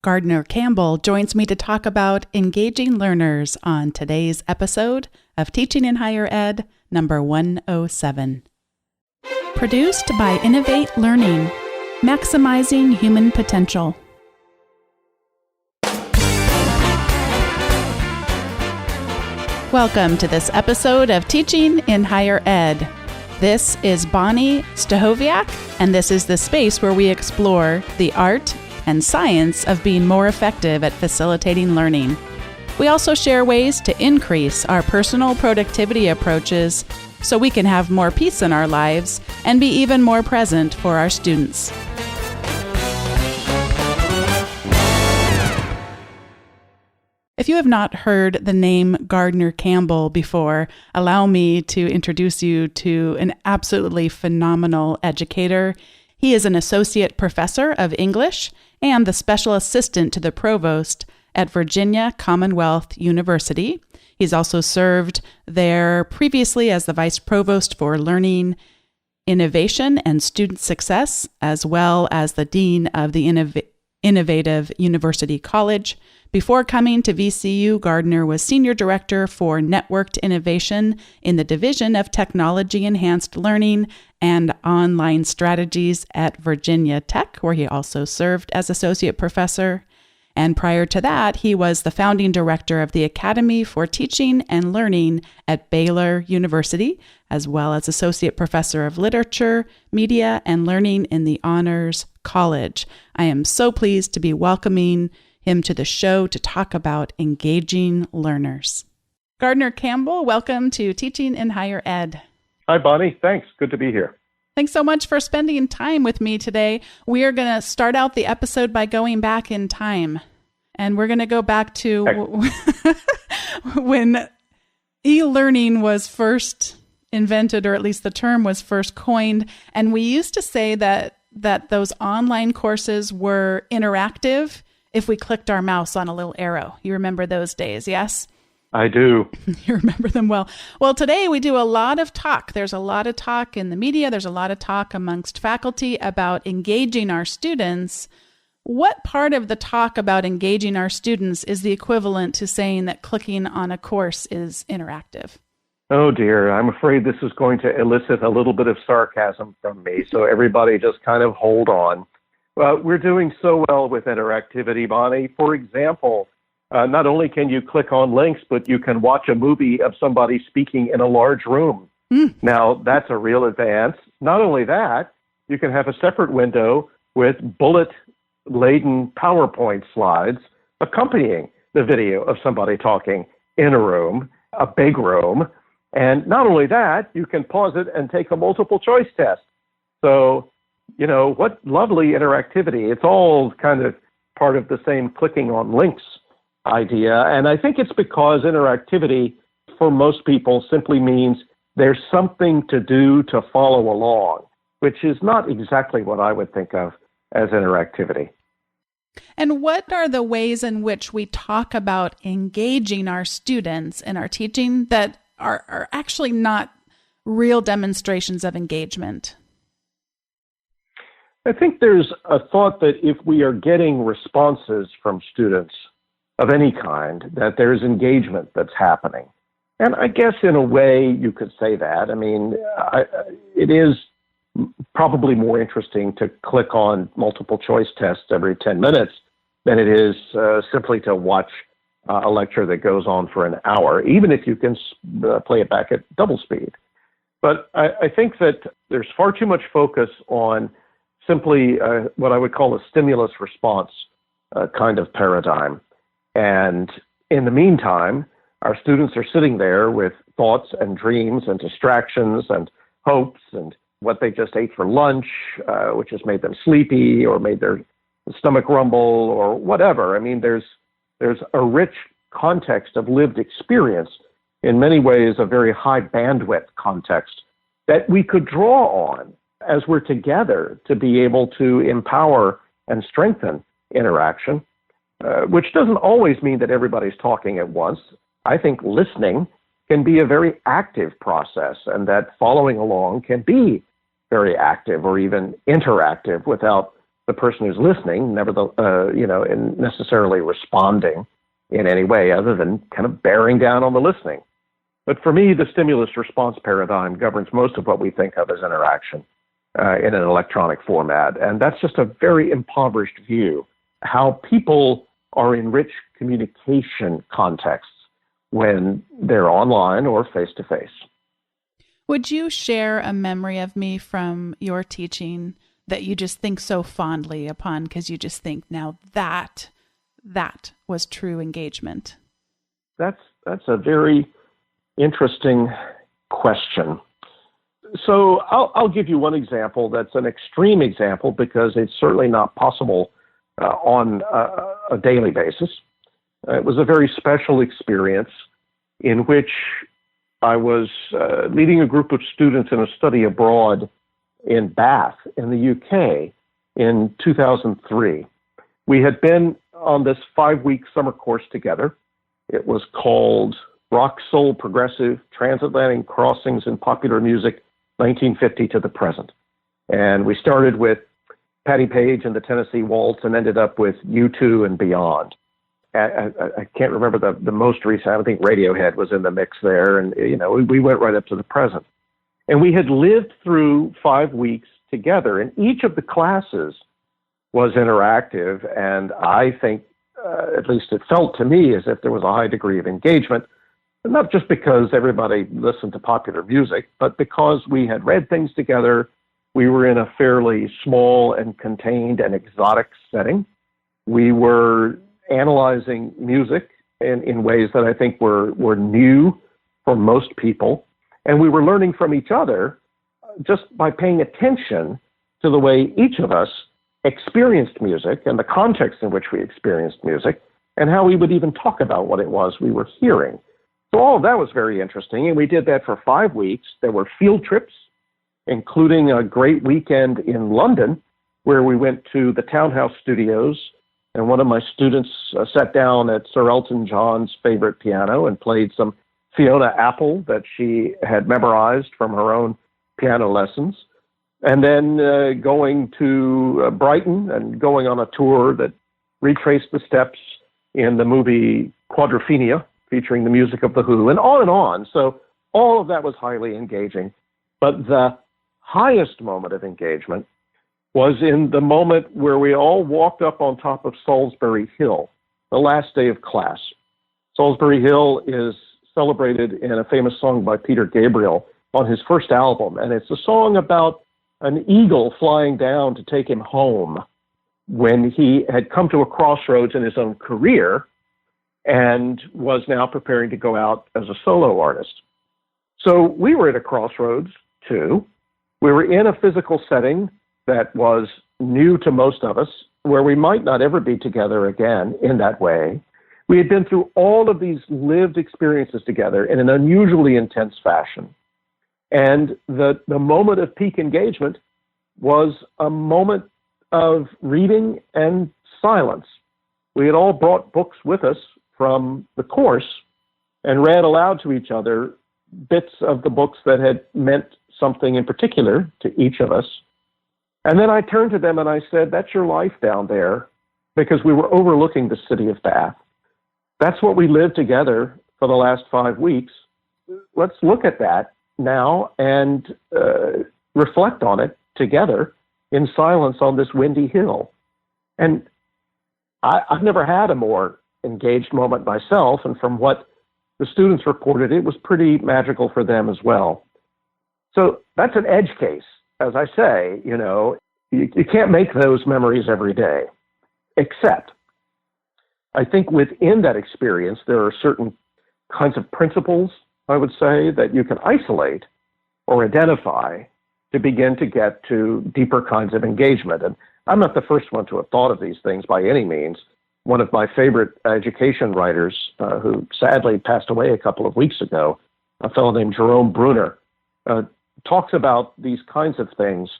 Gardner Campbell joins me to talk about engaging learners on today's episode of Teaching in Higher Ed, number 107. Produced by Innovate Learning, maximizing human potential. Welcome to this episode of Teaching in Higher Ed. This is Bonnie Stachowiak, and this is the space where we explore the art and science of being more effective at facilitating learning. We also share ways to increase our personal productivity approaches so we can have more peace in our lives and be even more present for our students. If you have not heard the name Gardner Campbell before, allow me to introduce you to an absolutely phenomenal educator. He is an associate professor of English and the special assistant to the provost at Virginia Commonwealth University. He's also served there previously as the vice provost for learning, innovation, and student success, as well as the dean of the Innovative University College. Before coming to VCU, Gardner was senior director for networked innovation in the Division of Technology Enhanced Learning and Online Strategies at Virginia Tech, where he also served as associate professor. And prior to that, he was the founding director of the Academy for Teaching and Learning at Baylor University, as well as associate professor of literature, media, and learning in the Honors College. I am so pleased to be welcoming him to the show to talk about engaging learners. Gardner Campbell, welcome to Teaching in Higher Ed. Hi, Bonnie. Thanks. Good to be here. Thanks so much for spending time with me today. We are going to start out the episode by going back in time. And we're going to go back to when e-learning was first invented, or at least the term was first coined. And we used to say that those online courses were interactive if we clicked our mouse on a little arrow. You remember those days, yes? I do. You remember them well. Well, today we do a lot of talk. There's a lot of talk in the media. There's a lot of talk amongst faculty about engaging our students. What part of the talk about engaging our students is the equivalent to saying that clicking on a course is interactive? Oh, dear. I'm afraid this is going to elicit a little bit of sarcasm from me, so everybody just kind of hold on. We're doing so well with interactivity, Bonnie. For example, not only can you click on links, but you can watch a movie of somebody speaking in a large room. Now, that's a real advance. Not only that, you can have a separate window with bullet-laden PowerPoint slides accompanying the video of somebody talking in a room, a big room. And not only that, you can pause it and take a multiple choice test. So, you know, what lovely interactivity. It's all kind of part of the same clicking on links idea. And I think it's because interactivity for most people simply means there's something to do to follow along, which is not exactly what I would think of as interactivity. And what are the ways in which we talk about engaging our students in our teaching that are actually not real demonstrations of engagement? I think there's a thought that if we are getting responses from students of any kind, that there's engagement that's happening. And I guess in a way you could say that. I mean, it is probably more interesting to click on multiple choice tests every 10 minutes than it is simply to watch a lecture that goes on for an hour, even if you can play it back at double speed. But I think that there's far too much focus on simply what I would call a stimulus response kind of paradigm. And in the meantime, our students are sitting there with thoughts and dreams and distractions and hopes and what they just ate for lunch, which has made them sleepy or made their stomach rumble or whatever. I mean, there's a rich context of lived experience, in many ways a very high bandwidth context that we could draw on as we're together to be able to empower and strengthen interaction, which doesn't always mean that everybody's talking at once. I think listening can be a very active process, and that following along can be very active or even interactive without the person who's listening, never and necessarily responding in any way other than kind of bearing down on the listening. But for me, the stimulus response paradigm governs most of what we think of as interaction in an electronic format. And that's just a very impoverished view. How people are in rich communication contexts when they're online or face-to-face. Would you share a memory of me from your teaching that you just think so fondly upon because you just think, now that was true engagement? That's a very interesting question. So I'll give you one example that's an extreme example because it's certainly not possible on a daily basis. It was a very special experience in which I was leading a group of students in a study abroad in Bath in the UK in 2003. We had been on this 5-week summer course together. It was called Rock, Soul, Progressive, Transatlantic Crossings in Popular Music, 1950 to the Present. And we started with Patti Page and the Tennessee Waltz and ended up with U2 and beyond. I can't remember the most recent. I think Radiohead was in the mix there. And, we went right up to the present. And we had lived through 5 weeks together, and each of the classes was interactive. And I think, at least it felt to me as if there was a high degree of engagement, not just because everybody listened to popular music, but because we had read things together. We were in a fairly small and contained and exotic setting. We were analyzing music in ways that I think were new for most people. And we were learning from each other just by paying attention to the way each of us experienced music and the context in which we experienced music and how we would even talk about what it was we were hearing. So all of that was very interesting. And we did that for 5 weeks. There were field trips, including a great weekend in London where we went to the Townhouse Studios. And one of my students sat down at Sir Elton John's favorite piano and played some Fiona Apple that she had memorized from her own piano lessons. And then going to Brighton and going on a tour that retraced the steps in the movie Quadrophenia, featuring the music of The Who, and on and on. So all of that was highly engaging. But the highest moment of engagement was in the moment where we all walked up on top of Salisbury Hill, the last day of class. Salisbury Hill is celebrated in a famous song by Peter Gabriel on his first album, and it's a song about an eagle flying down to take him home when he had come to a crossroads in his own career and was now preparing to go out as a solo artist. So we were at a crossroads, too. We were in a physical setting that was new to most of us, where we might not ever be together again in that way. We had been through all of these lived experiences together in an unusually intense fashion. And the moment of peak engagement was a moment of reading and silence. We had all brought books with us from the course and read aloud to each other bits of the books that had meant something in particular to each of us. And then I turned to them and I said, that's your life down there, because we were overlooking the city of Bath. That's what we lived together for the last 5 weeks. Let's look at that now and reflect on it together in silence on this windy hill. And I've never had a more engaged moment myself, and from what the students reported, it was pretty magical for them as well. So that's an edge case. As I say, you can't make those memories every day, except I think within that experience, there are certain kinds of principles, I would say, that you can isolate or identify to begin to get to deeper kinds of engagement. And I'm not the first one to have thought of these things by any means. One of my favorite education writers, who sadly passed away a couple of weeks ago, a fellow named Jerome Bruner, talks about these kinds of things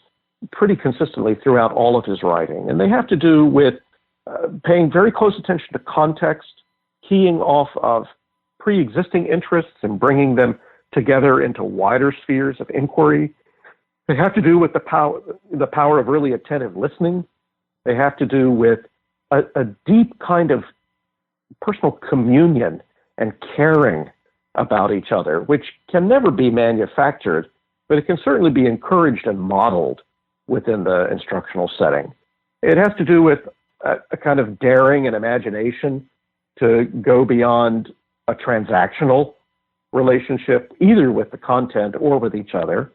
pretty consistently throughout all of his writing. And they have to do with paying very close attention to context, keying off of pre-existing interests and bringing them together into wider spheres of inquiry. They have to do with the power of really attentive listening, They have to do with a deep kind of personal communion and caring about each other, which can never be manufactured, but it can certainly be encouraged and modeled within the instructional setting. It has to do with a kind of daring and imagination to go beyond a transactional relationship, either with the content or with each other.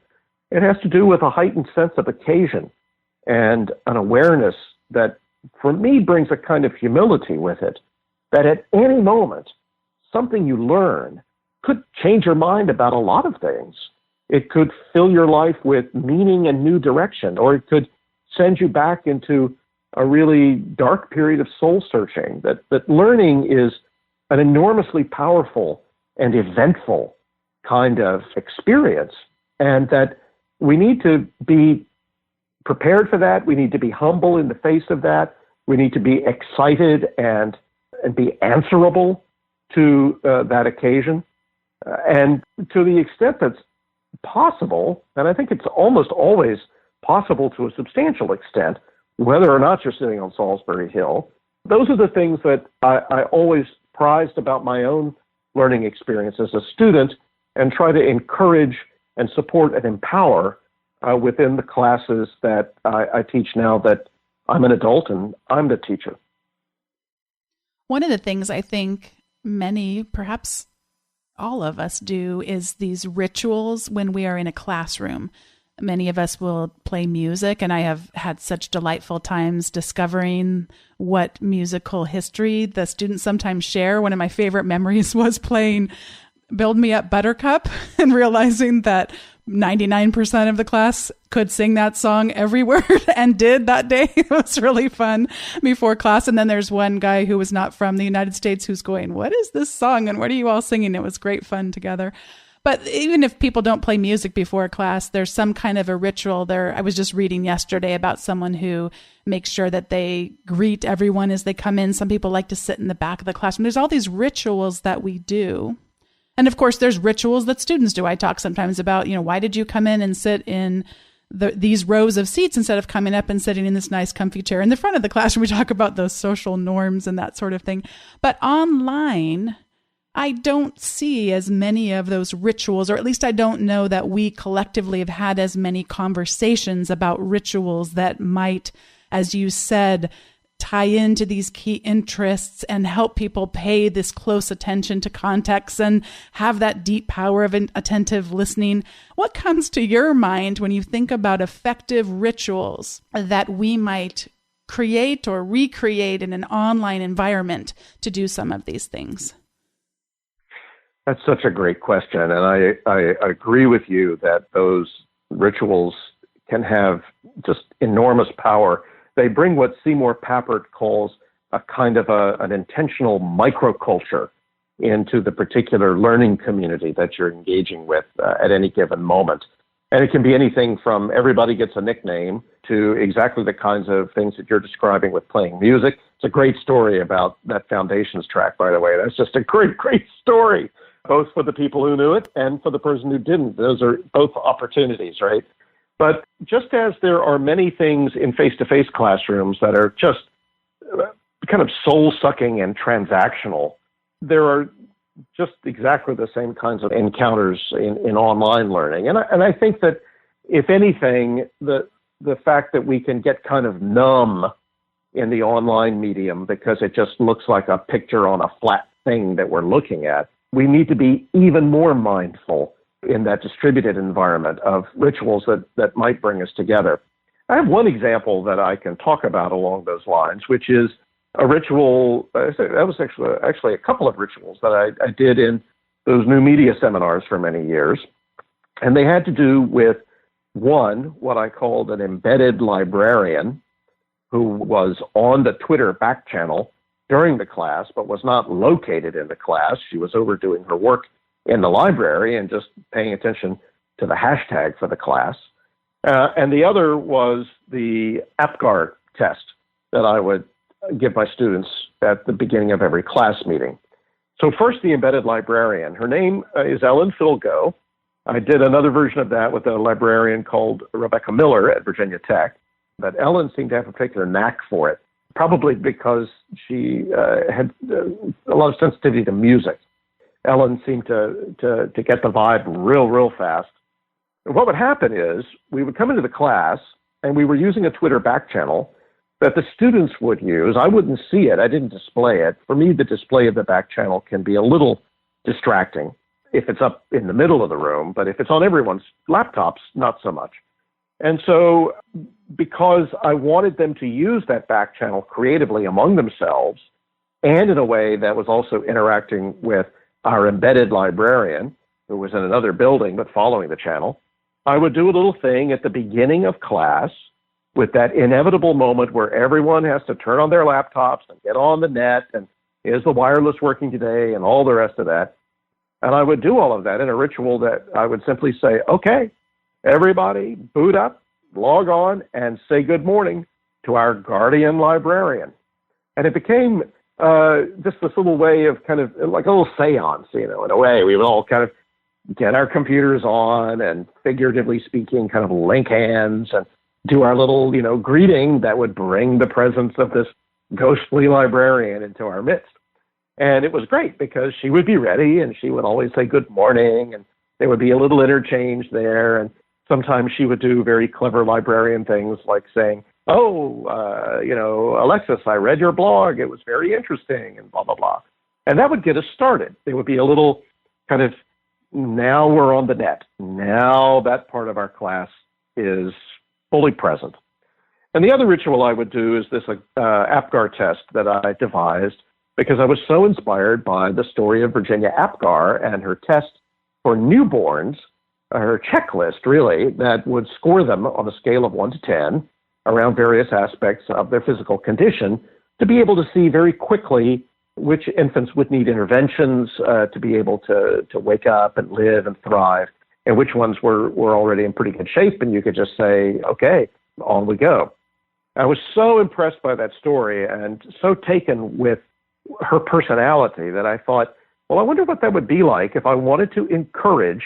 It has to do with a heightened sense of occasion and an awareness that, for me, brings a kind of humility with it, that at any moment, something you learn could change your mind about a lot of things. It could fill your life with meaning and new direction, or it could send you back into a really dark period of soul searching. That learning is an enormously powerful and eventful kind of experience, and that we need to be prepared for that. We need to be humble in the face of that. We need to be excited and be answerable to that occasion. And to the extent that's possible, and I think it's almost always possible to a substantial extent, whether or not you're sitting on Salisbury Hill, those are the things that I always prized about my own learning experience as a student, and try to encourage and support and empower within the classes that I teach now that I'm an adult and I'm the teacher. One of the things I think many, perhaps all of us do, is these rituals when we are in a classroom. Many of us will play music, and I have had such delightful times discovering what musical history the students sometimes share. One of my favorite memories was playing Build Me Up Buttercup and realizing that 99% of the class could sing that song every word and did that day. It was really fun before class. And then there's one guy who was not from the United States who's going, "What is this song? And what are you all singing?" It was great fun together. But even if people don't play music before a class, there's some kind of a ritual there. I was just reading yesterday about someone who makes sure that they greet everyone as they come in. Some people like to sit in the back of the classroom. There's all these rituals that we do. And of course, there's rituals that students do. I talk sometimes about, why did you come in and sit in these rows of seats instead of coming up and sitting in this nice comfy chair in the front of the classroom? We talk about those social norms and that sort of thing. But online, I don't see as many of those rituals, or at least I don't know that we collectively have had as many conversations about rituals that might, as you said, tie into these key interests and help people pay this close attention to context and have that deep power of attentive listening. What comes to your mind when you think about effective rituals that we might create or recreate in an online environment to do some of these things? That's such a great question. And I agree with you that those rituals can have just enormous power. They bring what Seymour Papert calls a kind of an intentional microculture into the particular learning community that you're engaging with at any given moment. And it can be anything from everybody gets a nickname to exactly the kinds of things that you're describing with playing music. It's a great story about that Foundations track, by the way. That's just a great, great story, both for the people who knew it and for the person who didn't. Those are both opportunities, right? But just as there are many things in face-to-face classrooms that are just kind of soul-sucking and transactional, there are just exactly the same kinds of encounters in online learning. And I think that, if anything, the fact that we can get kind of numb in the online medium because it just looks like a picture on a flat thing that we're looking at, we need to be even more mindful in that distributed environment of rituals that might bring us together. I have one example that I can talk about along those lines, which is a ritual. That was actually a couple of rituals that I did in those new media seminars for many years. And they had to do with, one, what I called an embedded librarian who was on the Twitter back channel during the class, but was not located in the class. She was over doing her work in the library and just paying attention to the hashtag for the class. And the other was the APGAR test that I would give my students at the beginning of every class meeting. So first, the embedded librarian. Her name is Ellen Philgo. I did another version of that with a librarian called Rebecca Miller at Virginia Tech. But Ellen seemed to have a particular knack for it, probably because she had a lot of sensitivity to music. Ellen seemed to get the vibe real fast. And what would happen is we would come into the class and we were using a Twitter back channel that the students would use. I wouldn't see it. I didn't display it. For me, the display of the back channel can be a little distracting if it's up in the middle of the room, but if it's on everyone's laptops, not so much. And so because I wanted them to use that back channel creatively among themselves and in a way that was also interacting with our embedded librarian, who was in another building but following the channel, I would do a little thing at the beginning of class with that inevitable moment where everyone has to turn on their laptops and get on the net and is the wireless working today and all the rest of that. And I would do all of that in a ritual that I would simply say, okay, everybody boot up, log on, and say good morning to our guardian librarian. And it became just this little way of kind of like a little seance, in a way. We would all kind of get our computers on and, figuratively speaking, kind of link hands and do our little, greeting that would bring the presence of this ghostly librarian into our midst. And it was great because she would be ready and she would always say good morning, and there would be a little interchange there. And sometimes she would do very clever librarian things like saying, Alexis, I read your blog. It was very interesting, and blah, blah, blah. And that would get us started. There would be a little kind of, now we're on the net. Now that part of our class is fully present. And the other ritual I would do is this APGAR test that I devised because I was so inspired by the story of Virginia APGAR and her test for newborns, her checklist, really, that would score them on a scale of 1 to 10 around various aspects of their physical condition to be able to see very quickly which infants would need interventions to be able to wake up and live and thrive, and which ones were already in pretty good shape, and you could just say, okay, on we go. I was so impressed by that story and so taken with her personality that I thought, well, I wonder what that would be like if I wanted to encourage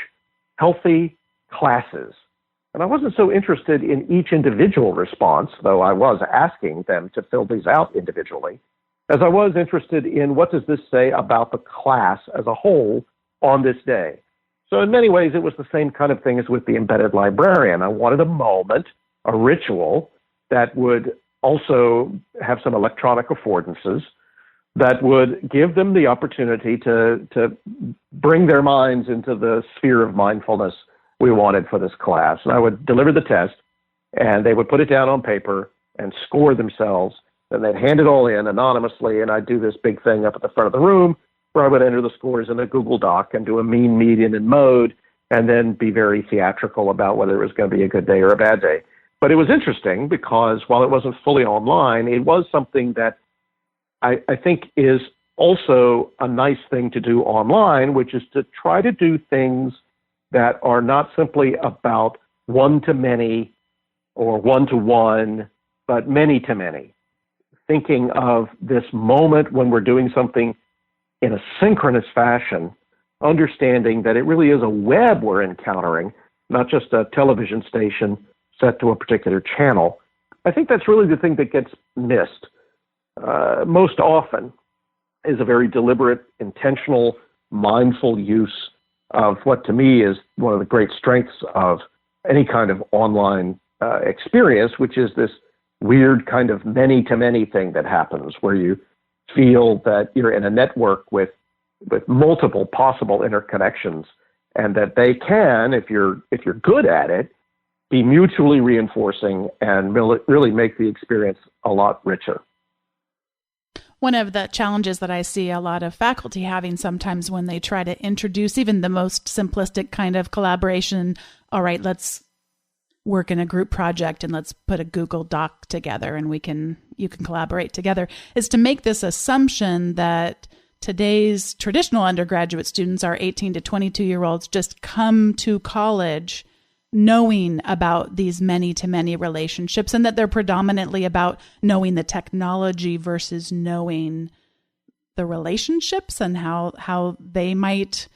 healthy classes. And I wasn't so interested in each individual response, though I was asking them to fill these out individually, as I was interested in what does this say about the class as a whole on this day. So in many ways, it was the same kind of thing as with the embedded librarian. I wanted a moment, a ritual that would also have some electronic affordances that would give them the opportunity to bring their minds into the sphere of mindfulness we wanted for this class. And I would deliver the test, and they would put it down on paper and score themselves, and they'd hand it all in anonymously, and I'd do this big thing up at the front of the room where I would enter the scores in a Google Doc and do a mean, median, and mode, and then be very theatrical about whether it was going to be a good day or a bad day. But it was interesting because while it wasn't fully online, it was something that I think is also a nice thing to do online, which is to try to do things that are not simply about one-to-many or one-to-one, but many-to-many. Thinking of this moment when we're doing something in a synchronous fashion, understanding that it really is a web we're encountering, not just a television station set to a particular channel. I think that's really the thing that gets missed most often is a very deliberate, intentional, mindful use of what to me is one of the great strengths of any kind of online experience, which is this weird kind of many-to-many thing that happens where you feel that you're in a network with multiple possible interconnections, and that they can, if you're good at it, be mutually reinforcing and really make the experience a lot richer. One of the challenges that I see a lot of faculty having sometimes when they try to introduce even the most simplistic kind of collaboration, all right, let's work in a group project and let's put a Google Doc together and you can collaborate together, is to make this assumption that today's traditional undergraduate students, our 18 to 22-year-olds, just come to college knowing about these many-to-many relationships, and that they're predominantly about knowing the technology versus knowing the relationships and how they might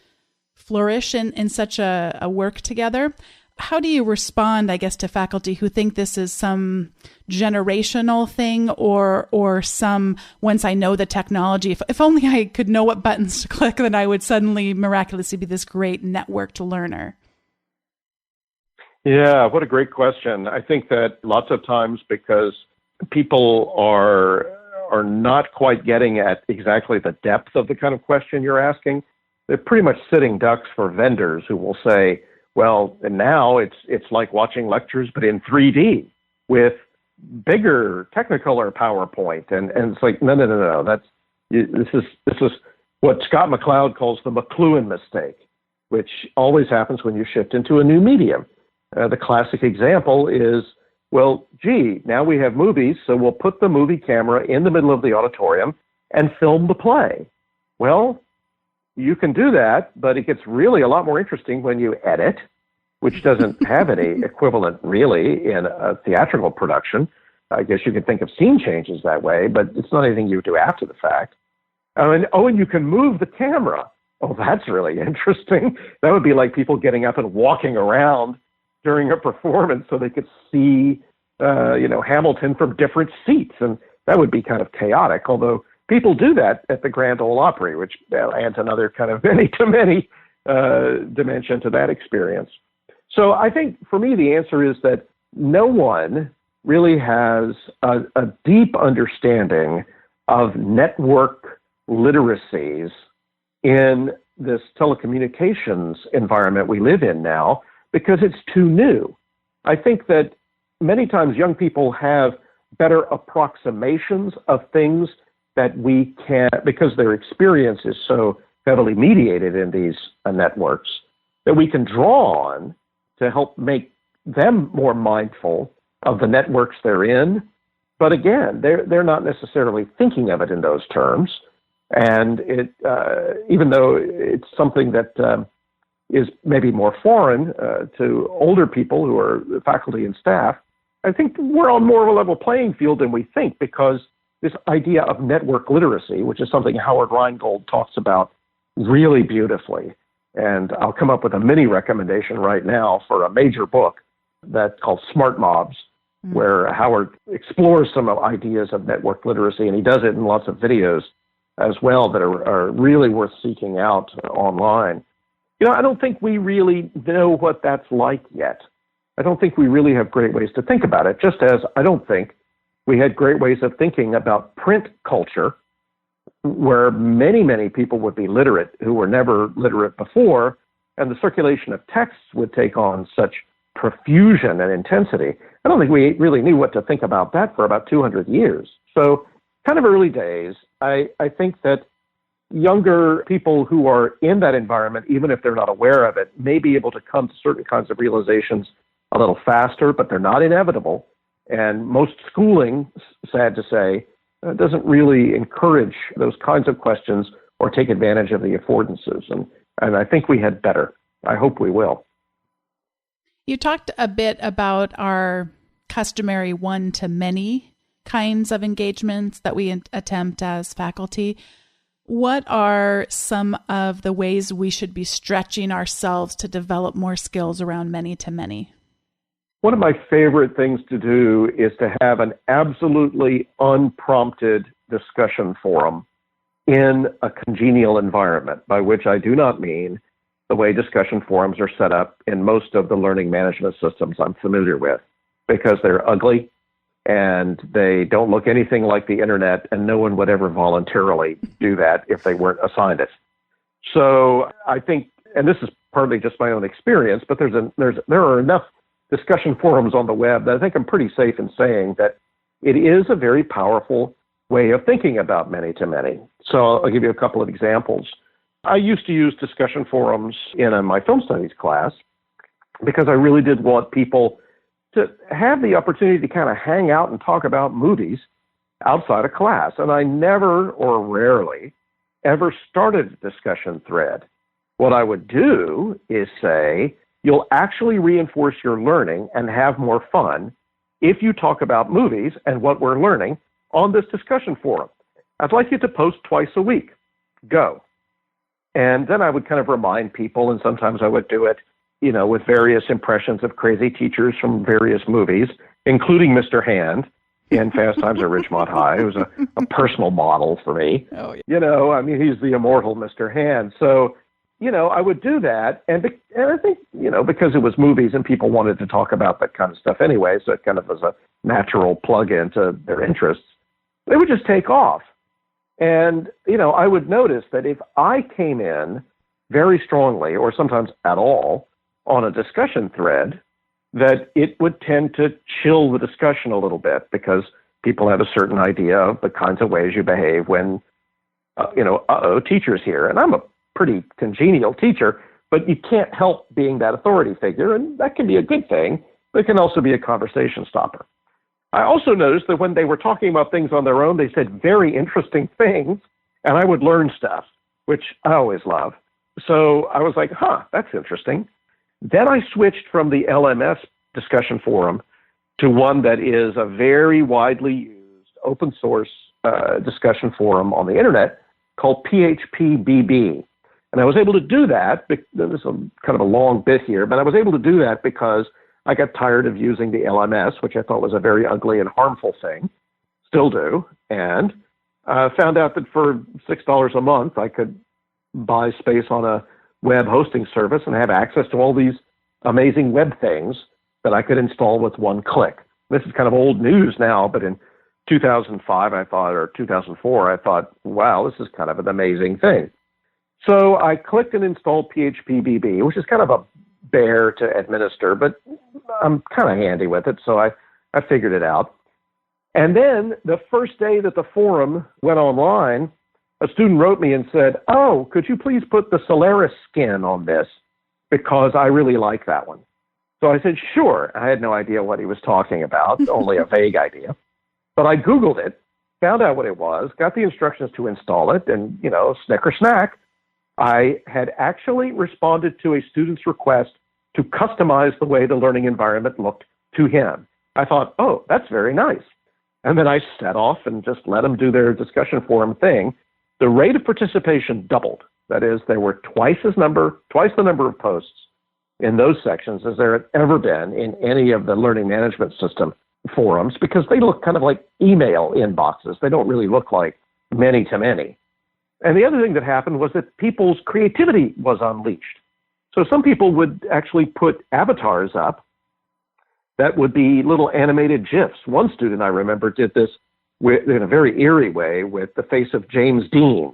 flourish in such a work together. How do you respond, I guess, to faculty who think this is some generational thing or some, once I know the technology, if only I could know what buttons to click, then I would suddenly miraculously be this great networked learner? Yeah, what a great question. I think that lots of times because people are not quite getting at exactly the depth of the kind of question you're asking, they're pretty much sitting ducks for vendors who will say, well, and now it's like watching lectures, but in 3D with bigger Technicolor PowerPoint. And it's like, no. This is what Scott McCloud calls the McLuhan mistake, which always happens when you shift into a new medium. The classic example is, well, gee, now we have movies, so we'll put the movie camera in the middle of the auditorium and film the play. Well, you can do that, but it gets really a lot more interesting when you edit, which doesn't have any equivalent really in a theatrical production. I guess you could think of scene changes that way, but it's not anything you do after the fact. And you can move the camera. Oh, that's really interesting. That would be like people getting up and walking around during a performance so they could see, Hamilton from different seats. And that would be kind of chaotic, although people do that at the Grand Ole Opry, which adds another kind of many-to-many dimension to that experience. So I think for me, the answer is that no one really has a deep understanding of network literacies in this telecommunications environment we live in now because it's too new. I think that many times young people have better approximations of things that we can, because their experience is so heavily mediated in these networks, that we can draw on to help make them more mindful of the networks they're in. But again, they're not necessarily thinking of it in those terms. And it, even though it's something that is maybe more foreign to older people who are faculty and staff, I think we're on more of a level playing field than we think, because this idea of network literacy, which is something Howard Rheingold talks about really beautifully. And I'll come up with a mini recommendation right now for a major book that's called Smart Mobs, where Howard explores some ideas of network literacy, and he does it in lots of videos as well that are really worth seeking out online. I don't think we really know what that's like yet. I don't think we really have great ways to think about it, just as I don't think we had great ways of thinking about print culture, where many, many people would be literate who were never literate before, and the circulation of texts would take on such profusion and intensity. I don't think we really knew what to think about that for about 200 years. So kind of early days, I think that younger people who are in that environment, even if they're not aware of it, may be able to come to certain kinds of realizations a little faster, but they're not inevitable. And most schooling, sad to say, doesn't really encourage those kinds of questions or take advantage of the affordances. And I think we had better. I hope we will. You talked a bit about our customary one-to-many kinds of engagements that we attempt as faculty. What are some of the ways we should be stretching ourselves to develop more skills around many-to-many? One of my favorite things to do is to have an absolutely unprompted discussion forum in a congenial environment, by which I do not mean the way discussion forums are set up in most of the learning management systems I'm familiar with, because they're ugly and they don't look anything like the internet, and no one would ever voluntarily do that if they weren't assigned it. So I think, and this is partly just my own experience, but there are enough discussion forums on the web that I think I'm pretty safe in saying that it is a very powerful way of thinking about many-to-many. So I'll give you a couple of examples. I used to use discussion forums in my film studies class because I really did want people to have the opportunity to kind of hang out and talk about movies outside of class. And I never, or rarely, ever started a discussion thread. What I would do is say, you'll actually reinforce your learning and have more fun if you talk about movies and what we're learning on this discussion forum. I'd like you to post twice a week. Go. And then I would kind of remind people, and sometimes I would do it with various impressions of crazy teachers from various movies, including Mr. Hand in Fast Times at Ridgemont High, who's a personal model for me. Oh, yeah. He's the immortal Mr. Hand. So, I would do that. And I think, because it was movies and people wanted to talk about that kind of stuff anyway, so it kind of was a natural plug-in to their interests, they would just take off. And, I would notice that if I came in very strongly, or sometimes at all, on a discussion thread, that it would tend to chill the discussion a little bit because people have a certain idea of the kinds of ways you behave when, teacher's here. And I'm a pretty congenial teacher, but you can't help being that authority figure, and that can be a good thing, but it can also be a conversation stopper. I also noticed that when they were talking about things on their own, they said very interesting things, and I would learn stuff, which I always love. So I was like, that's interesting. Then I switched from the LMS discussion forum to one that is a very widely used open source discussion forum on the internet called PHPBB. And I was able to do that. This is kind of a long bit here, but I was able to do that because I got tired of using the LMS, which I thought was a very ugly and harmful thing. Still do. And found out that for $6 a month, I could buy space on a web hosting service and have access to all these amazing web things that I could install with one click. This is kind of old news now, but in 2005, or 2004, I thought, wow, this is kind of an amazing thing. So I clicked and installed PHPBB, which is kind of a bear to administer, but I'm kind of handy with it, so I figured it out. And then the first day that the forum went online, a student wrote me and said, could you please put the Solaris skin on this? Because I really like that one. So I said, sure. I had no idea what he was talking about, only a vague idea. But I Googled it, found out what it was, got the instructions to install it, and, snicker snack, I had actually responded to a student's request to customize the way the learning environment looked to him. I thought, that's very nice. And then I set off and just let them do their discussion forum thing. The rate of participation doubled. That is, there were twice the number of posts in those sections as there had ever been in any of the learning management system forums, because they look kind of like email inboxes. They don't really look like many-to-many. And the other thing that happened was that people's creativity was unleashed. So some people would actually put avatars up that would be little animated GIFs. One student I remember did this in a very eerie way with the face of James Dean,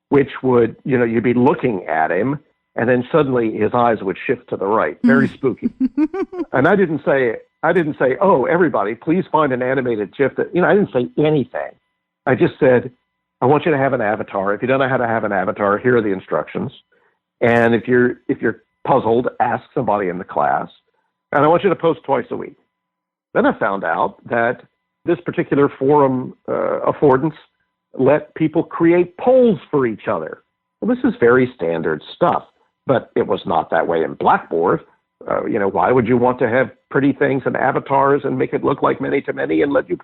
which would, you'd be looking at him and then suddenly his eyes would shift to the right. Very spooky. And I didn't say, everybody, please find an animated GIF that, I didn't say anything. I just said, I want you to have an avatar. If you don't know how to have an avatar, here are the instructions. And if you're puzzled, ask somebody in the class. And I want you to post twice a week. Then I found out that this particular forum affordance let people create polls for each other. Well, this is very standard stuff, but it was not that way in Blackboard. Why would you want to have pretty things and avatars and make it look like many-to-many and let you...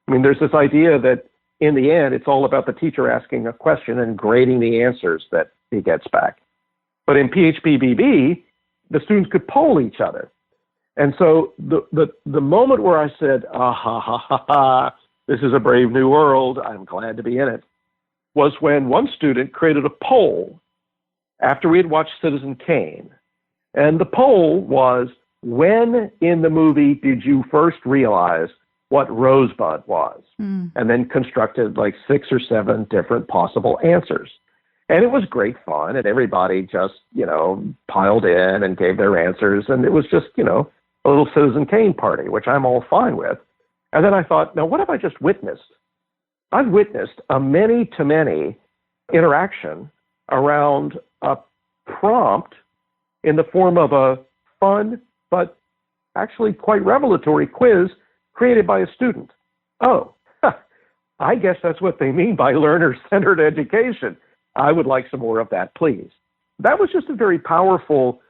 there's this idea that in the end, it's all about the teacher asking a question and grading the answers that he gets back. But in PHPBB, the students could poll each other. And so the moment where I said, this is a brave new world, I'm glad to be in it, was when one student created a poll after we had watched Citizen Kane. And the poll was, when in the movie did you first realize what Rosebud was? And then constructed like 6 or 7 different possible answers. And it was great fun, and everybody just, piled in and gave their answers, and it was just, a little Citizen Kane party, which I'm all fine with. And then I thought, now what have I just witnessed? I've witnessed a many-to-many interaction around a prompt in the form of a fun, but actually quite revelatory quiz created by a student. I guess that's what they mean by learner-centered education. I would like some more of that, please. That was just a very powerful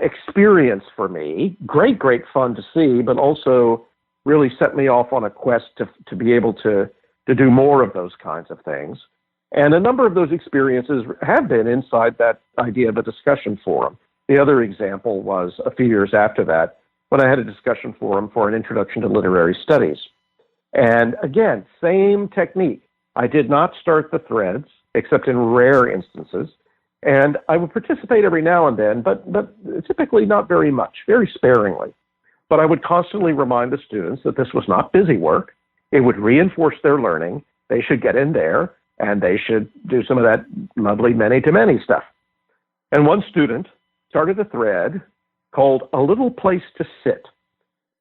experience for me. Great fun to see, but also really set me off on a quest to be able to do more of those kinds of things. And a number of those experiences have been inside that idea of a discussion forum. The other example was a few years after that when I had a discussion forum for an introduction to literary studies. And again, same technique. I did not start the threads, except in rare instances. And I would participate every now and then, but typically not very much, very sparingly. But I would constantly remind the students that this was not busy work. It would reinforce their learning. They should get in there, and they should do some of that lovely many-to-many stuff. And one student started a thread called A Little Place to Sit.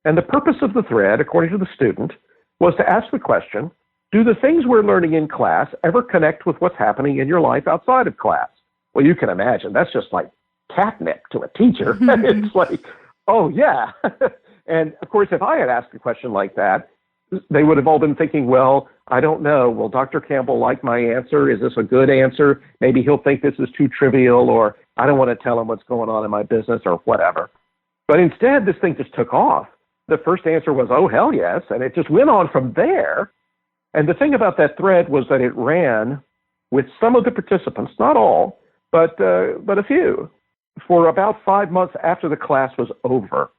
And the purpose of the thread, according to the student, was to ask the question, do the things we're learning in class ever connect with what's happening in your life outside of class? Well, you can imagine that's just like catnip to a teacher. It's like, oh, yeah. And, of course, if I had asked a question like that, they would have all been thinking, well, I don't know. Will Dr. Campbell like my answer? Is this a good answer? Maybe he'll think this is too trivial, or I don't want to tell him what's going on in my business or whatever. But instead, this thing just took off. The first answer was, oh, hell yes. And it just went on from there. And the thing about that thread was that it ran with some of the participants, not all, but a few, for about 5 months after the class was over.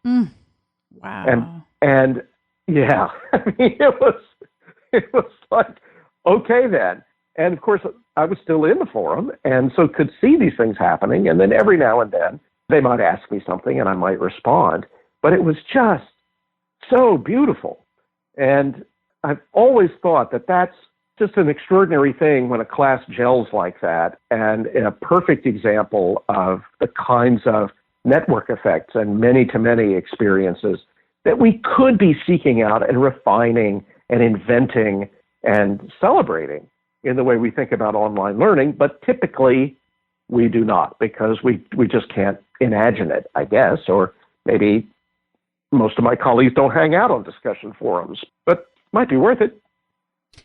Wow. And yeah, I mean, it was like, okay then. And of course, I was still in the forum and so could see these things happening. And then every now and then they might ask me something and I might respond. But it was just so beautiful. And I've always thought that that's just an extraordinary thing when a class gels like that, and a perfect example of the kinds of network effects and many-to-many experiences that we could be seeking out and refining and inventing and celebrating in the way we think about online learning, but typically we do not because we just can't imagine it, I guess, or maybe most of my colleagues don't hang out on discussion forums, but might be worth it.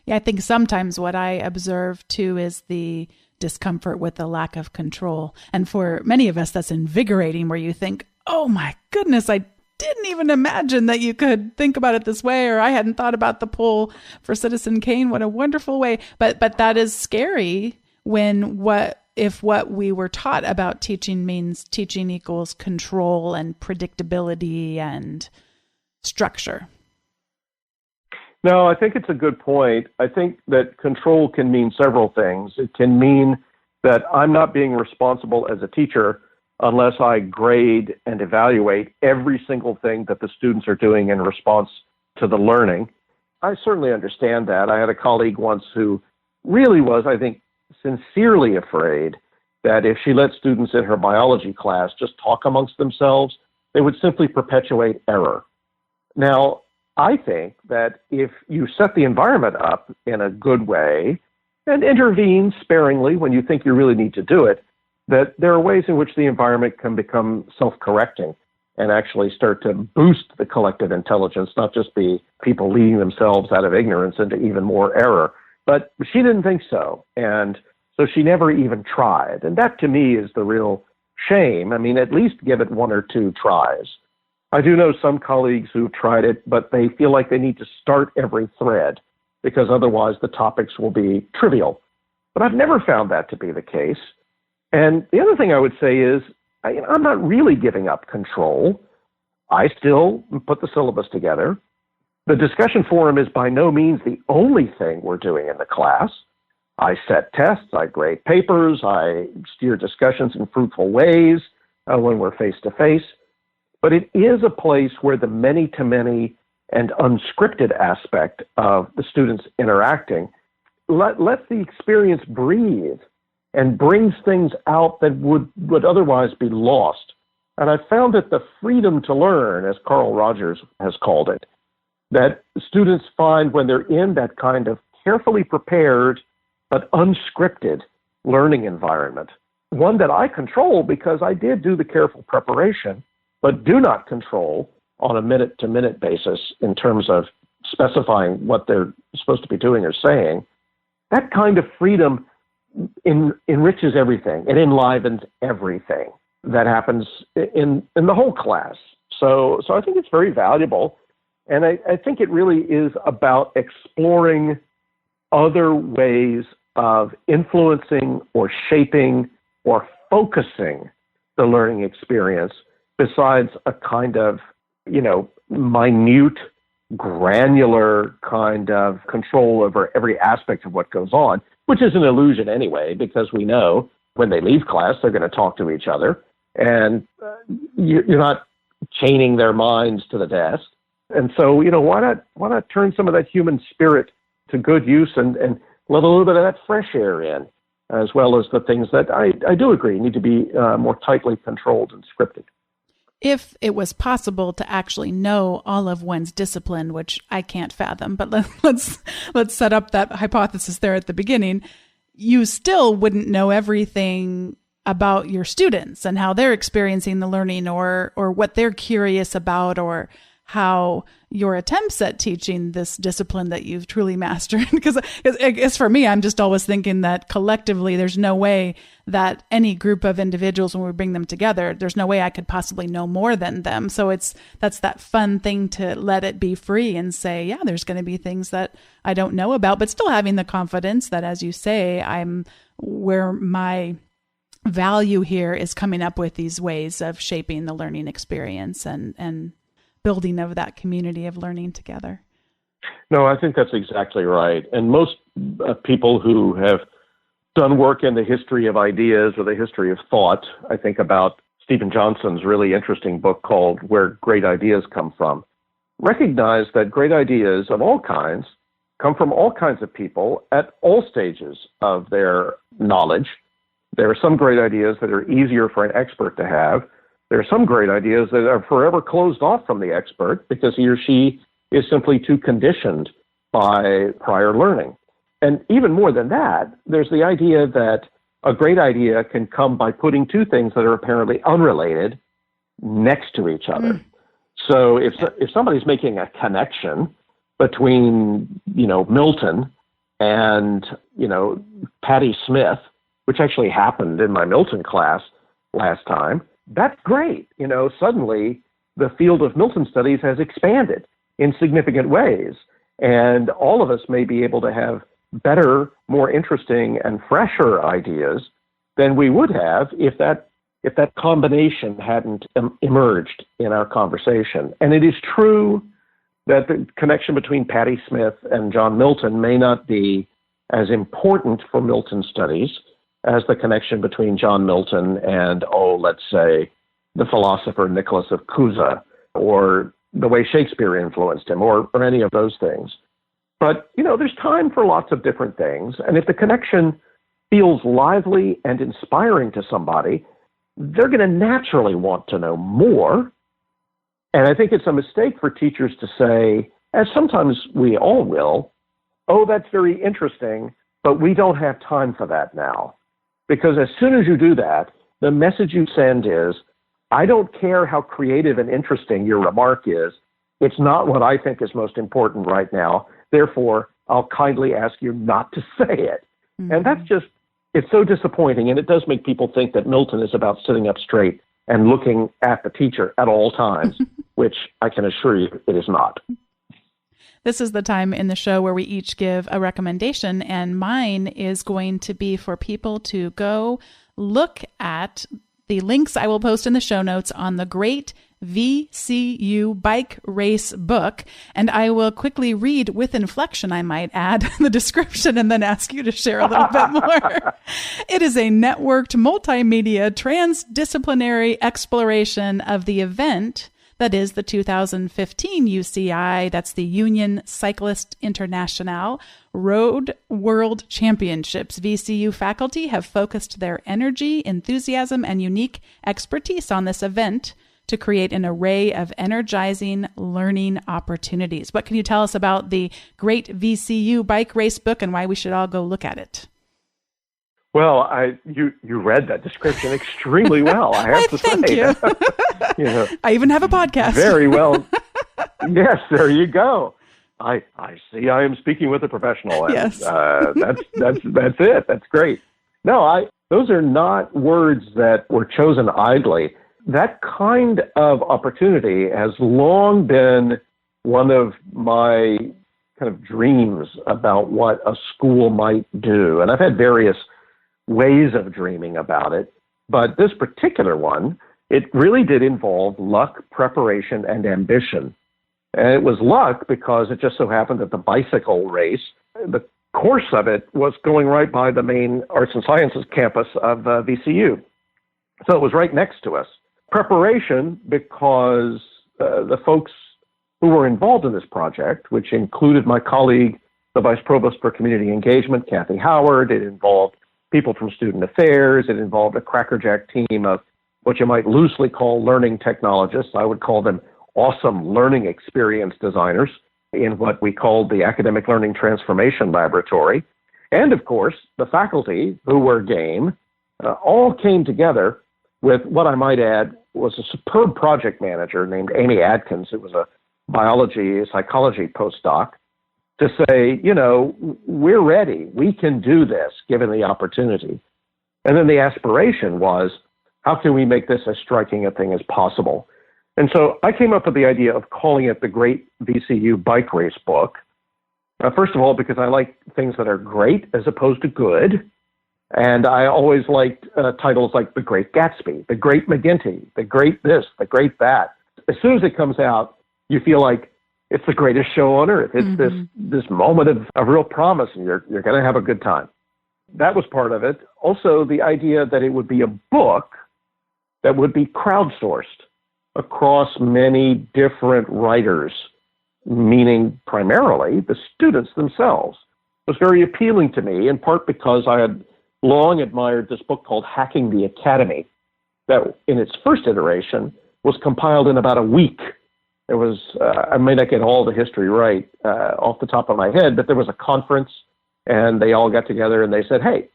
Yeah, I think sometimes what I observe too is the discomfort with the lack of control. And for many of us, that's invigorating, where you think, oh my goodness, I didn't even imagine that you could think about it this way, or I hadn't thought about the poll for Citizen Kane. What a wonderful way. But that is scary if what we were taught about teaching means teaching equals control and predictability and structure. No, I think it's a good point. I think that control can mean several things. It can mean that I'm not being responsible as a teacher unless I grade and evaluate every single thing that the students are doing in response to the learning. I certainly understand that. I had a colleague once who really was, I think, sincerely afraid that if she let students in her biology class just talk amongst themselves, they would simply perpetuate error. Now, I think that if you set the environment up in a good way and intervene sparingly when you think you really need to do it, that there are ways in which the environment can become self-correcting and actually start to boost the collective intelligence, not just be people leading themselves out of ignorance into even more error. But she didn't think so, and so she never even tried. And that, to me, is the real shame. I mean, at least give it one or two tries. I do know some colleagues who've tried it, but they feel like they need to start every thread because otherwise the topics will be trivial. But I've never found that to be the case. And the other thing I would say is I'm not really giving up control. I still put the syllabus together. The discussion forum is by no means the only thing we're doing in the class. I set tests, I grade papers, I steer discussions in fruitful ways when we're face-to-face. But it is a place where the many-to-many and unscripted aspect of the students interacting lets the experience breathe and brings things out that would otherwise be lost. And I found that the freedom to learn, as Carl Rogers has called it, that students find when they're in that kind of carefully prepared but unscripted learning environment, one that I control because I did do the careful preparation, but do not control on a minute-to-minute basis in terms of specifying what they're supposed to be doing or saying. That kind of freedom enriches everything. It enlivens everything that happens in the whole class. So I think it's very valuable. And I think it really is about exploring other ways of influencing or shaping or focusing the learning experience besides a kind of, minute, granular kind of control over every aspect of what goes on, which is an illusion anyway, because we know when they leave class, they're going to talk to each other, and you're not chaining their minds to the desk. And so, why not turn some of that human spirit to good use and let a little bit of that fresh air in, as well as the things that I do agree need to be more tightly controlled and scripted. If it was possible to actually know all of one's discipline, which I can't fathom, but let's set up that hypothesis there at the beginning, you still wouldn't know everything about your students and how they're experiencing the learning or what they're curious about, or how your attempts at teaching this discipline that you've truly mastered. Because I guess for me, I'm just always thinking that collectively, there's no way that any group of individuals, when we bring them together, there's no way I could possibly know more than them. So that's that fun thing to let it be free and say, yeah, there's going to be things that I don't know about, but still having the confidence that, as you say, I'm where my value here is coming up with these ways of shaping the learning experience and building of that community of learning together. No, I think that's exactly right. And most people who have done work in the history of ideas or the history of thought, I think about Stephen Johnson's really interesting book called Where Great Ideas Come From, recognize that great ideas of all kinds come from all kinds of people at all stages of their knowledge. There are some great ideas that are easier for an expert to have. There are some great ideas that are forever closed off from the expert because he or she is simply too conditioned by prior learning. And even more than that, there's the idea that a great idea can come by putting two things that are apparently unrelated next to each other. So if somebody's making a connection between, Milton and, Patti Smith, which actually happened in my Milton class last time, that's great. Suddenly the field of Milton studies has expanded in significant ways. And all of us may be able to have better, more interesting, and fresher ideas than we would have if that combination hadn't emerged in our conversation. And it is true that the connection between Patti Smith and John Milton may not be as important for Milton studies as the connection between John Milton and, let's say, the philosopher Nicholas of Cusa, or the way Shakespeare influenced him, or any of those things. But, there's time for lots of different things. And if the connection feels lively and inspiring to somebody, they're going to naturally want to know more. And I think it's a mistake for teachers to say, as sometimes we all will, that's very interesting, but we don't have time for that now. Because as soon as you do that, the message you send is, I don't care how creative and interesting your remark is. It's not what I think is most important right now. Therefore, I'll kindly ask you not to say it. Mm-hmm. And that's just, it's so disappointing. And it does make people think that Milton is about sitting up straight and looking at the teacher at all times, which I can assure you it is not. This is the time in the show where we each give a recommendation, and mine is going to be for people to go look at the links I will post in the show notes on the Great VCU Bike Race book, and I will quickly read, with inflection I might add, the description and then ask you to share a little bit more. It is a networked multimedia transdisciplinary exploration of the event that is the 2015 UCI, that's the Union Cyclist International Road World Championships. VCU faculty have focused their energy, enthusiasm, and unique expertise on this event to create an array of energizing learning opportunities. What can you tell us about the Great VCU Bike Race book and why we should all go look at it? Well, you read that description extremely well, I have to say. Thank you. I even have a podcast. Very well. Yes, there you go. I see I am speaking with a professional. And, yes. That's it. That's great. No, those are not words that were chosen idly. That kind of opportunity has long been one of my kind of dreams about what a school might do. And I've had various ways of dreaming about it. But this particular one, it really did involve luck, preparation, and ambition. And it was luck because it just so happened that the bicycle race, the course of it was going right by the main arts and sciences campus of VCU. So it was right next to us. Preparation because the folks who were involved in this project, which included my colleague, the Vice Provost for Community Engagement, Kathy Howard. It involved people from Student Affairs. It involved a crackerjack team of what you might loosely call learning technologists. I would call them awesome learning experience designers in what we called the Academic Learning Transformation Laboratory. And, of course, the faculty, who were game, all came together with what I might add was a superb project manager named Amy Adkins, who was a biology, psychology postdoc, to say, we're ready. We can do this given the opportunity. And then the aspiration was, how can we make this as striking a thing as possible? And so I came up with the idea of calling it the Great VCU Bike Race Book. First of all, because I like things that are great as opposed to good. And I always liked titles like The Great Gatsby, The Great McGinty, The Great this, The Great that. As soon as it comes out, you feel like it's the greatest show on earth. It's this moment of real promise, and you're going to have a good time. That was part of it. Also, the idea that it would be a book that would be crowdsourced across many different writers, meaning primarily the students themselves, was very appealing to me, in part because I had long admired this book called Hacking the Academy, that in its first iteration was compiled in about a week. There was, I may not get all the history right off the top of my head, but there was a conference and they all got together and they said, hey,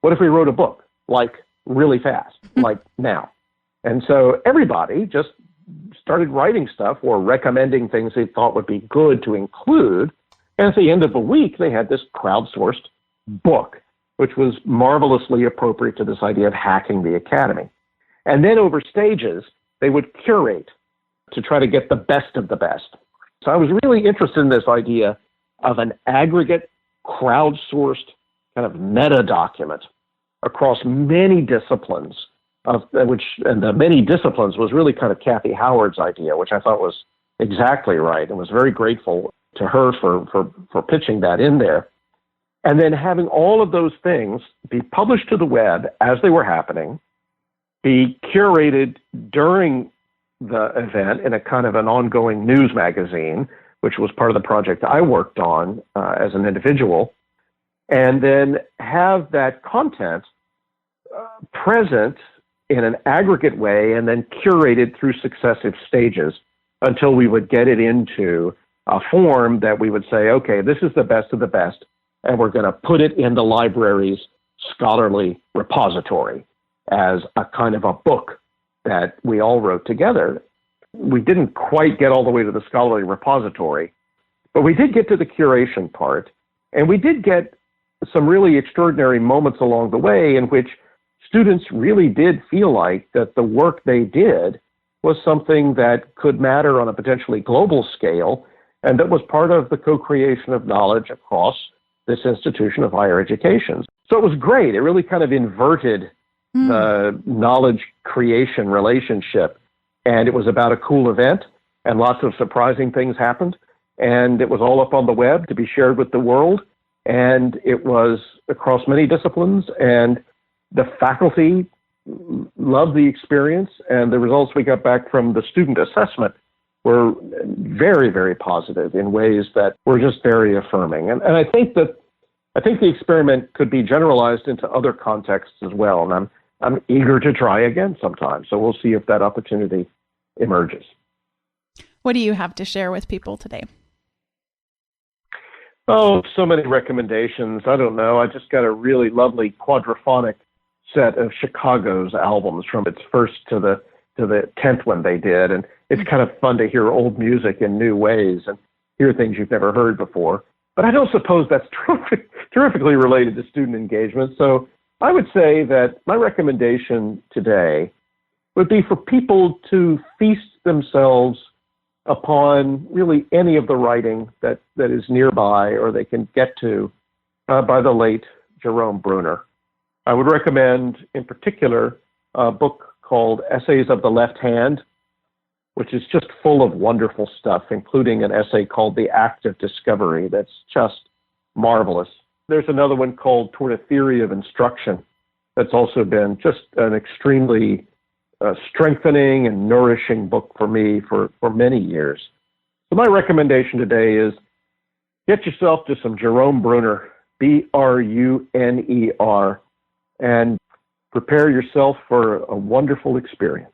what if we wrote a book, like really fast, like now? And so everybody just started writing stuff or recommending things they thought would be good to include. And at the end of the week, they had this crowdsourced book, which was marvelously appropriate to this idea of hacking the academy. And then over stages, they would curate to try to get the best of the best. So I was really interested in this idea of an aggregate, crowdsourced kind of meta document across many disciplines, and the many disciplines was really kind of Kathy Howard's idea, which I thought was exactly right, and was very grateful to her for pitching that in there. And then having all of those things be published to the web as they were happening, be curated during the event in a kind of an ongoing news magazine, which was part of the project I worked on as an individual, and then have that content present in an aggregate way and then curated through successive stages until we would get it into a form that we would say, okay, this is the best of the best, and we're going to put it in the library's scholarly repository as a kind of a book that we all wrote together. We didn't quite get all the way to the scholarly repository, but we did get to the curation part, and we did get some really extraordinary moments along the way in which students really did feel like that the work they did was something that could matter on a potentially global scale, and that was part of the co-creation of knowledge across this institution of higher education. So it was great. It really kind of inverted the knowledge creation relationship. And it was about a cool event, and lots of surprising things happened. And it was all up on the web to be shared with the world. And it was across many disciplines. And the faculty loved the experience. And the results we got back from the student assessment were very, very positive in ways that were just very affirming. And I think the experiment could be generalized into other contexts as well. And I'm eager to try again sometime. So we'll see if that opportunity emerges. What do you have to share with people today? Oh, so many recommendations. I don't know. I just got a really lovely quadraphonic set of Chicago's albums from its first to the 10th one they did. And it's kind of fun to hear old music in new ways and hear things you've never heard before. But I don't suppose that's terrifically related to student engagement. So I would say that my recommendation today would be for people to feast themselves upon really any of the writing that is nearby or they can get to by the late Jerome Bruner. I would recommend, in particular, a book called Essays of the Left Hand, which is just full of wonderful stuff, including an essay called The Act of Discovery that's just marvelous. There's another one called Toward a Theory of Instruction that's also been just an extremely strengthening and nourishing book for me for many years. So my recommendation today is get yourself to some Jerome Bruner, Bruner, and prepare yourself for a wonderful experience.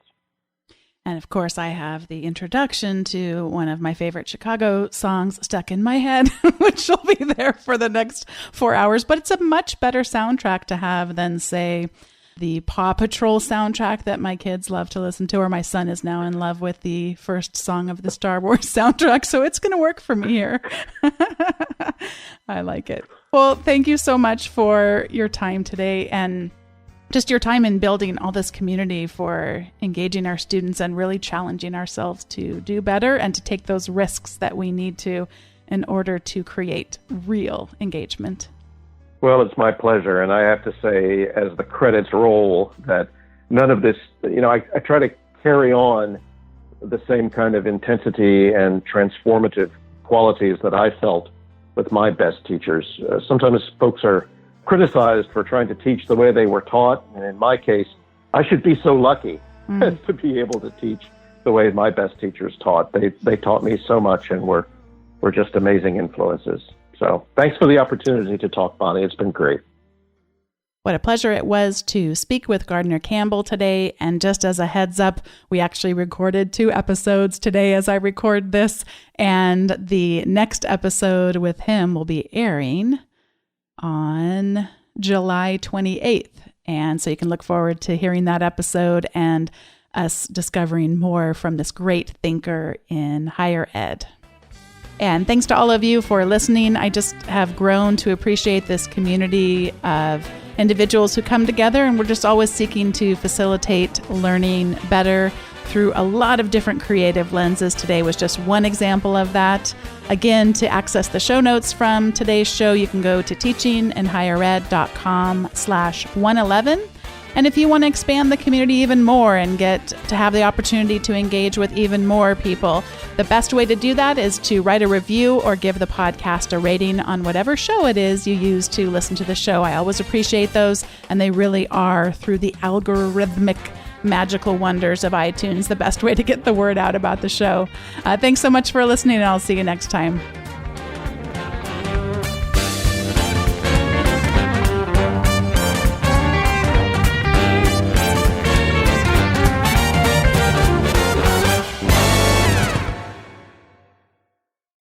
And of course, I have the introduction to one of my favorite Chicago songs stuck in my head, which will be there for the next 4 hours. But it's a much better soundtrack to have than, say, the Paw Patrol soundtrack that my kids love to listen to, or my son is now in love with the first song of the Star Wars soundtrack. So it's going to work for me here. I like it. Well, thank you so much for your time today and just your time in building all this community for engaging our students and really challenging ourselves to do better and to take those risks that we need to in order to create real engagement. Well, it's my pleasure. And I have to say, as the credits roll, that none of this, I try to carry on the same kind of intensity and transformative qualities that I felt with my best teachers. Sometimes folks are criticized for trying to teach the way they were taught. And in my case, I should be so lucky to be able to teach the way my best teachers taught. They taught me so much and were just amazing influences. So thanks for the opportunity to talk, Bonnie. It's been great. What a pleasure it was to speak with Gardner Campbell today. And just as a heads up, we actually recorded 2 episodes today as I record this. And the next episode with him will be airing on July 28th. And so you can look forward to hearing that episode and us discovering more from this great thinker in higher ed. And thanks to all of you for listening. I just have grown to appreciate this community of individuals who come together, and we're just always seeking to facilitate learning better through a lot of different creative lenses. Today was just one example of that. Again, to access the show notes from today's show, you can go to teachinginhighered.com/111. And if you want to expand the community even more and get to have the opportunity to engage with even more people, the best way to do that is to write a review or give the podcast a rating on whatever show it is you use to listen to the show. I always appreciate those, and they really are, through the algorithmic magical wonders of iTunes, the best way to get the word out about the show. Thanks so much for listening, and I'll see you next time.